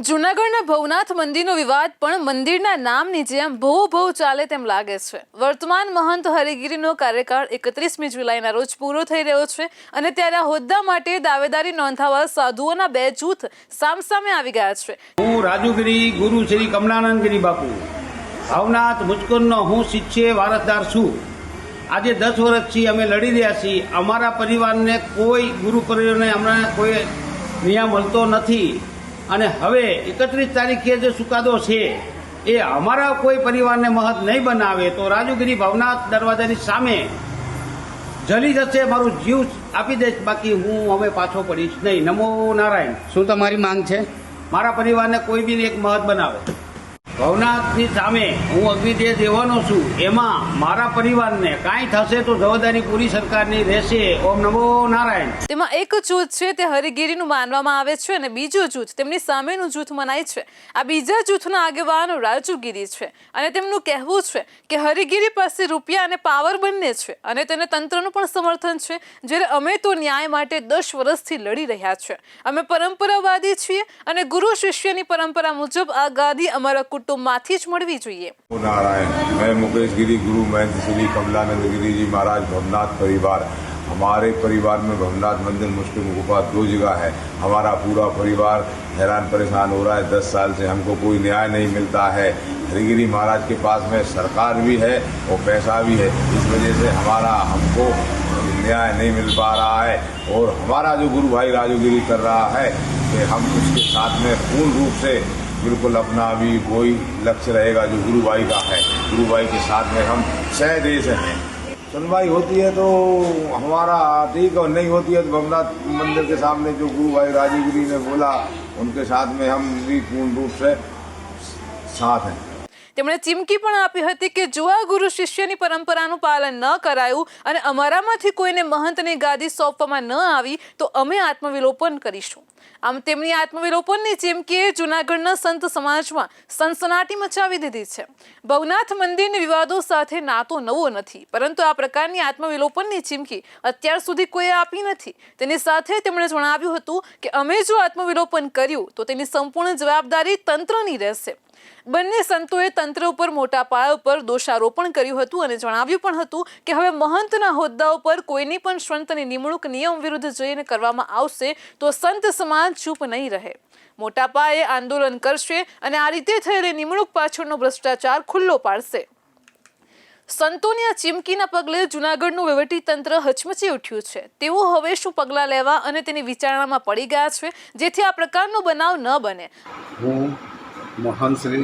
જૂનાગઢના ભવનાથ મંદિરનો વિવાદ પણ મંદિરના નામની જેમ ભો ચાલે તેમ લાગે છે। વર્તમાન મહંત હરિગીરીનો કાર્યકાળ 31મી જુલાઈના રોજ પૂરો થઈ રહ્યો છે અને ત્યારે આ હોદ્દા માટે દાવેદારી નોંધાવવા સાધુઓના બે જૂથ સામસામે આવી ગયા છે। હું રાજુગીરી ગુરુ શ્રી કમલાનંદગીરી બાપુ ભાવનાથ મુજકરનો હું શિષ્ય વારસદાર છું। આજે 10 વર્ષથી અમે લડી રહ્યા છીએ। અમારા પરિવારને કોઈ ગુરુ પરિવારને અમને કોઈ ન્યાય મળતો નથી અને હવે 31 તારીખે જે ચુકાદો છે એ અમારા કોઈ પરિવારને મહત નહીં બનાવે તો રાજુગીરી ભવનાથ દરવાજાની સામે જલી જશે, મારું જીવ આપી દઈશ, બાકી હું હવે પાછો પડીશ નહીં। નમો નારાયણ। શું તમારી માંગ છે? મારા પરિવારને કોઈ બી એક મહત બનાવે। ભવનાથની સામે હું અગ્નિદેહ દેવાનો છું, એમાં મારા પરિવારને કાંઈ થશે તો જવાબદારી પૂરી સરકારની રહેશે। ઓમ નમો નારાયણ। તેમાં એક જૂથ છે તે હરિગીરીનું માનવામાં આવે છે અને બીજું જૂથ તેમની સામેનું જૂથ મનાય છે। આ બીજા જૂથના આગેવાન રાજુગીરી છે અને તેમનું કહેવું છે કે હરિગીરી પાસે રૂપિયા અને પાવર બંને છે અને તેને તંત્રનું પણ સમર્થન છે, જ્યારે અમે તો ન્યાય માટે 10 વર્ષથી લડી રહ્યા છે। અમે પરંપરાવાદી છીએ અને ગુરુ શિષ્યની પરંપરા મુજબ આ ગાદી અમારા कुटुंबमाथी ज मळवी जोईए। नारायण। मैं मुकेश गिरी गुरु महंत श्री कमलानंद गिरी जी महाराज भवनाथ परिवार। हमारे परिवार में भवनाथ मंदिर मुस्लिम गुफा 2 जगह है। हमारा पूरा परिवार हैरान परेशान हो रहा है। 10 साल से हमको कोई न्याय नहीं मिलता है। हरिगिरी महाराज के पास में सरकार भी है और पैसा भी है, इस वजह से हमको न्याय नहीं मिल पा रहा है। और हमारा जो गुरु भाई राजूगिरी कर रहा है कि हम उसके साथ में पूर्ण रूप से बिल्कुल अपना भी वही लक्ष्य रहेगा जो गुरु भाई का है। गुरु भाई के साथ में हम सहदेश हैं। सुनवाई होती है तो हमारा ठीक, और नहीं होती है तो भवनाथ मंदिर के सामने जो गुरु भाई राजूगिरी ने बोला उनके साथ में हम भी पूर्ण रूप से साथ हैं। તેમણે ચીમકી પણ આપી હતી કે જો આ ગુરુ શિષ્યની પરંપરાનું પાલન ન કરાયું અને અમારામાંથી કોઈને મહંતની ગાદી સોંપવામાં ન આવી તો અમે આત્મવિલોપન કરીશું। આમ તેમની આત્મવિલોપનની ચીમકીએ જૂનાગઢના સંત સમાજમાં સનસનાટી મચાવી દીધી છે। ભવનાથ મંદિરના વિવાદો સાથે નાતો નવો નથી, પરંતુ આ પ્રકારની આત્મવિલોપનની ચીમકી અત્યાર સુધી કોઈએ આપી નથી। તેની સાથે તેમણે જણાવ્યું હતું કે અમે જો આત્મવિલોપન કર્યું તો તેની સંપૂર્ણ જવાબદારી તંત્રની રહેશે। બંને સંતોએ તંત્ર ઉપર મોટા પાયા ઉપર દોષારોપણ કર્યું હતું અને જણાવ્યું પણ હતું કે હવે મહંતના હોદ્દા ઉપર કોઈની પણ સંતની નિમણૂક નિયમ વિરુદ્ધ જઈને કરવામાં આવશે તો સંત સમાજ ચૂપ નહીં રહે, મોટા પાયે આંદોલન કરશે અને આ રીતે થયેલી નિમણૂક પાછળનો ભ્રષ્ટાચાર ખુલ્લો પાડશે। સંતોની આ ચીમકીના પગલે જૂનાગઢનું વહીવટી તંત્ર હચમચી ઉઠ્યું છે। તેઓ હવે શું પગલાં લેવા અને તેની વિચારણામાં પડી ગયા છે જેથી આ પ્રકારનો બનાવ ન બને। महंत श्री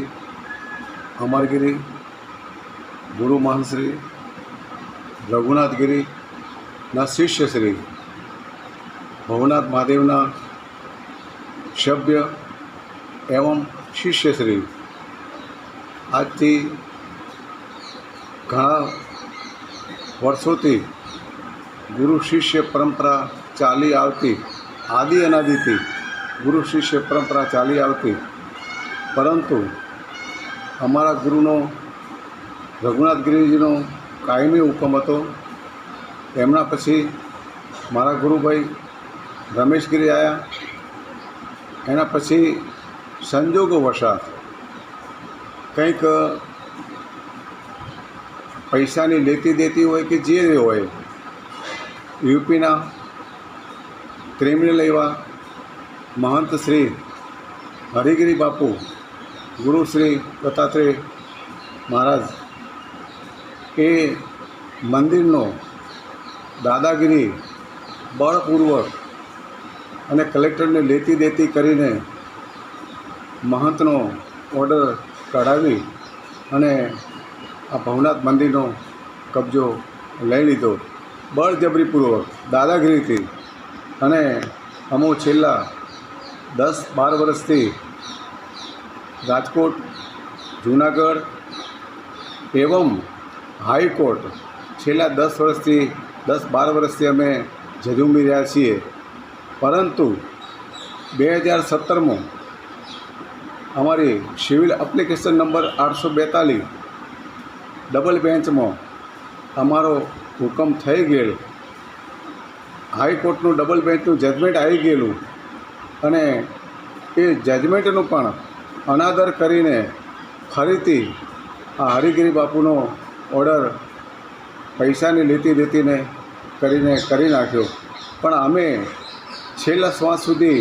अमरगिरी गुरु महंत श्री रघुनाथगिरी ना शिष्य श्री भवनाथ महादेवना सभ्य एवं शिष्य श्री आज थी घणा वर्षों गुरु शिष्य परंपरा चाली आवती, आदि अनादिथी गुरु शिष्य परंपरा चाली आवती, परंतु अमरा गुरुनो रघुनाथगिरीजीनो कायमी हुकम हतो। एमना पछी मारा गुरुभाई रमेशगिरी आया, एना पछी संजोगोवशात कंईक पैसानी लेती देती होय के जे होय यूपीना क्रिमिनल एवा महंत श्री हरिगिरी बापू गुरु श्री दत्तात्रेय महाराज ए मंदिरनो दादागिरी बळपूर्वक अने कलेक्टर ने लेती देती करीने महंतनो ऑर्डर कढावी अने आ भवनाथ मंदिरनो कब्जो लई लीधो बळजबरीपूर्वक दादागिरीथी। अने अमो छेल्ला 10-12 वर्षथी राजकोट जूनागढ़ एवं हाईकोर्ट छेल्ला 10-12 वर्षथी अमे झजूमी रह्या छीए, परंतु 2017 में अमारी civil application number 842 double bench में अमारो हुकम थई गयेल, हाईकोर्टनु डबल बेंचनु जजमेंट आई गयेलुं अने એ જજમેન્ટનું પણ અનાદર કરીને ફરીથી આ હરિગીરી બાપુનો ઓર્ડર પૈસાની લેતી દેતીને કરી નાખ્યો. પણ અમે છેલ્લા શ્વાસ સુધી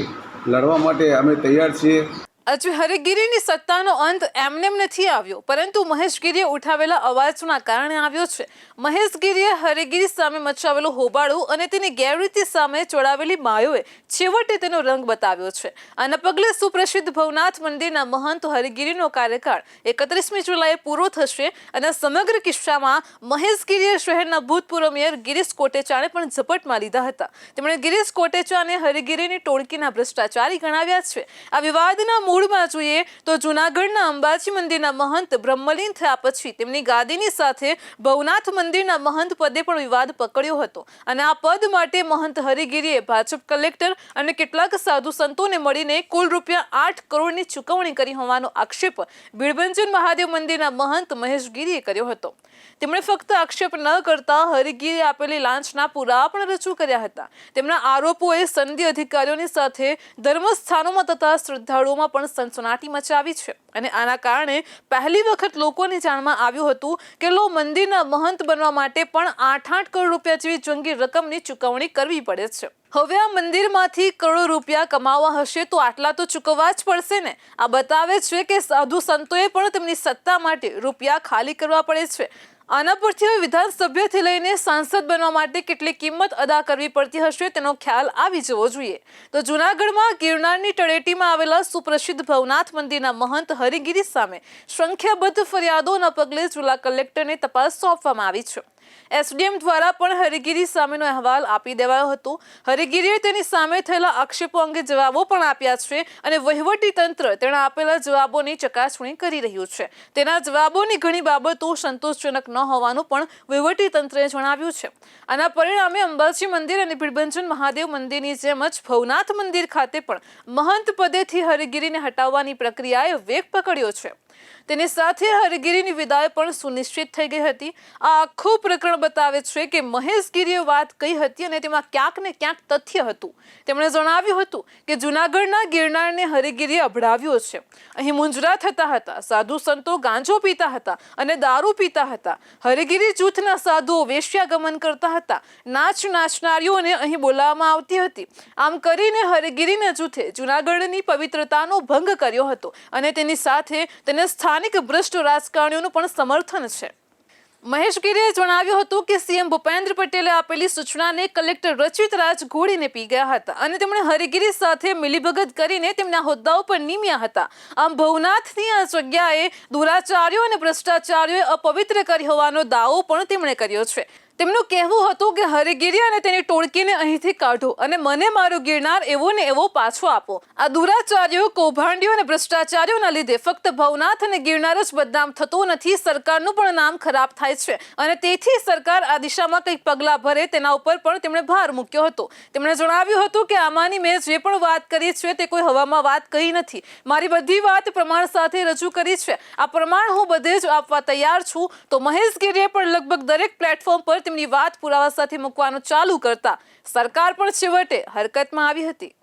લડવા માટે અમે તૈયાર છીએ. હજુ હરિગીરીની સત્તાનો અંત એમનેમ નથી આવ્યો, પરંતુ મહેશગીરીએ ઉઠાવેલા અવાજના કારણે આવ્યો છે. મહેશગીરીએ હરિગીરી સામે મચાવેલું હોબાળું અને તેની ગેરરીતિ સામે ચોડાવેલી માયોએ છેવટે તેનો રંગ બતાવ્યો છે. આના પગલે સુપ્રસિદ્ધ ભવનાથ મંદિરના મહંત હરિગીરીનો કાર્યકાળ 31મી જુલાઈએ પૂરો થશે અને સમગ્ર કિસ્સામાં મહેશગીરીએ શહેરના ભૂતપૂર્વ મેયર ગિરીશ કોટેચાને પણ ઝપટમાં લીધા હતા. તેમણે ગિરીશ કોટેચાને હરિગીરીની ટોળકીના ભ્રષ્ટાચારી ગણાવ્યા છે. આ વિવાદના મૂળમાં જોઈએ તો જૂનાગઢના અંબાજી મંદિરના મહંત બ્રહ્મલીન થયા પછી તેમની ગાદીની સાથે ભવનાથ મંદિરના મહંત પદે પણ વિવાદ પકડ્યો હતો અને આ પદ માટે મહંત હરિગીરીએ ભાજપ કલેક્ટર અને કેટલાક સાધુ સંતોને મળીને કુલ ₹8 કરોડની ચૂકવણી કરી હોવાનો આક્ષેપ ભીડભંજન મહાદેવ મંદિરના મહંત મહેશગીરીએ કર્યો હતો. તેમણે ફક્ત આક્ષેપ ન કરતા હરિગીરીએ આપેલી લાંચના પુરાવા પણ રજૂ કર્યા હતા. તેમના આરોપોએ સનદી અધિકારીઓની સાથે ધર્મસ્થાનોમાં તથા શ્રદ્ધાળુઓમાં પણ સનસનાટી મચાવી છે અને આના કારણે પહેલી વખત લોકોની જાણમાં આવ્યું હતું કે મંદિરના મહંત બનવા માટે પણ 8 કરોડ રૂપિયા જેવી જંગી રકમની ચૂકવણી કરવી પડે છે. હવે આ મંદિરમાંથી કરોડો રૂપિયા કમાવા હશે તો આટલા તો ચૂકવવા જ પડશે ને. આ બતાવે છે કે સાધુ સંતોએ પણ તેમની સત્તા માટે રૂપિયા ખાલી કરવા પડે છે. આના પરથી હવે વિધાનસભ્યથી લઈને સાંસદ બનવા માટે કેટલી કિંમત અદા કરવી પડતી હશે તેનો ખ્યાલ આવી જવો જોઈએ. તો જૂનાગઢમાં ગિરનારની તળેટીમાં આવેલા સુપ્રસિદ્ધ ભવનાથ મંદિરના મહંત હરિગીરી સામે સંખ્યાબદ્ધ ફરિયાદોના પગલે જિલ્લા કલેક્ટરને તપાસ સોંપવામાં આવી છે. એસડીએમ દ્વારા પણ હરિગીરી સામેનો અહેવાલ આપી દેવાયો હતો. હરિગીરીએ તેની સામે થયેલા આક્ષેપો અંગે જવાબો પણ આપ્યા છે અને વહીવટી તંત્ર તેના આપેલા જવાબોની ચકાસણી કરી રહ્યું છે. તેના જવાબોની ઘણી બાબતો સંતોષજનક ન હોવાનું પણ વહીવટી તંત્રએ જણાવ્યું છે. આના પરિણામે અંબાજી મંદિર અને ભીડભંજન મહાદેવ મંદિરની જેમ જ ભવનાથ મંદિર ખાતે પણ મહંત પદેથી હરિગીરીને હટાવવાની પ્રક્રિયાએ વેગ પકડ્યો છે. તેની સાથે હરિગીરીની વિદાય પણ સુનિશ્ચિત થઈ ગઈ હતી. આ આખું પ્રકરણ બતાવે છે કે મહેશગીરીએ વાત કહી હતી અને તેમાં ક્યાંક ને ક્યાંક તથ્ય હતું. તેમણે જણાવ્યું હતું કે જૂનાગઢના ગિરનારને હરિગીરીએ અભડાવ્યો છે. અહીં મુંજરા થતા હતા, સાધુ સંતો ગાંજો પીતા હતા અને દારૂ પીતા હતા. હરિગીરી જૂથના સાધુઓ વેશ્યાગમન કરતા હતા. નાચનારીઓને અહીં બોલાવવામાં આવતી હતી. આમ કરીને હરિગીરીના જૂથે જૂનાગઢની પવિત્રતાનો ભંગ કર્યો હતો અને તેની સાથે તેને સ્થાનિક ભ્રષ્ટ રાજકારણીઓનું પણ સમર્થન છે. મહેશગીરીએ જણાવ્યું હતું કે સીએમ ભૂપેન્દ્ર પટેલે આપેલી સૂચનાને કલેક્ટર રચિત રાજ ઘોડીને પી ગયા હતા અને તેમણે હરિગીરી સાથે મિલીભગત કરીને તેમના હોદ્દાઓ પર નિમ્યા હતા. આમ ભવનાથની આ જગ્યાએ દુરાચાર્યો અને ભ્રષ્ટાચારીઓએ અપવિત્ર કરી હોવાનો દાવો પણ તેમણે કર્યો છે. તેમનું કહેવું હતું કે હરિગીરી અને તેની ટોળકીને અહીંથી કાઢો અને મને મારો ગિરનાર એવો ને એવો પાછો આપો. આ દુરાચાર્યો, કૌભાંડીઓ અને ભ્રષ્ટાચારીઓના લીધે ફક્ત ભવનાથ અને ગિરનાર જ બદનામ થતો નથી, સરકારનું પણ નામ ખરાબ થાય છે અને તેથી સરકાર આ દિશામાં કંઈક પગલાં ભરે તેના ઉપર પણ તેમણે ભાર મૂક્યો હતો. તેમણે જણાવ્યું હતું કે આમાંની મેં જે પણ વાત કરી છે તે કોઈ હવામાં વાત કહી નથી. મારી બધી વાત પ્રમાણ સાથે રજૂ કરી છે. આ પ્રમાણ હું બધે જ આપવા તૈયાર છું. તો મહેશગીરીએ પણ લગભગ દરેક પ્લેટફોર્મ પર તેમની વાત પુરાવા સાથે મૂકવાનું ચાલુ કરતા સરકાર પણ છેવટે હરકતમાં આવી હતી.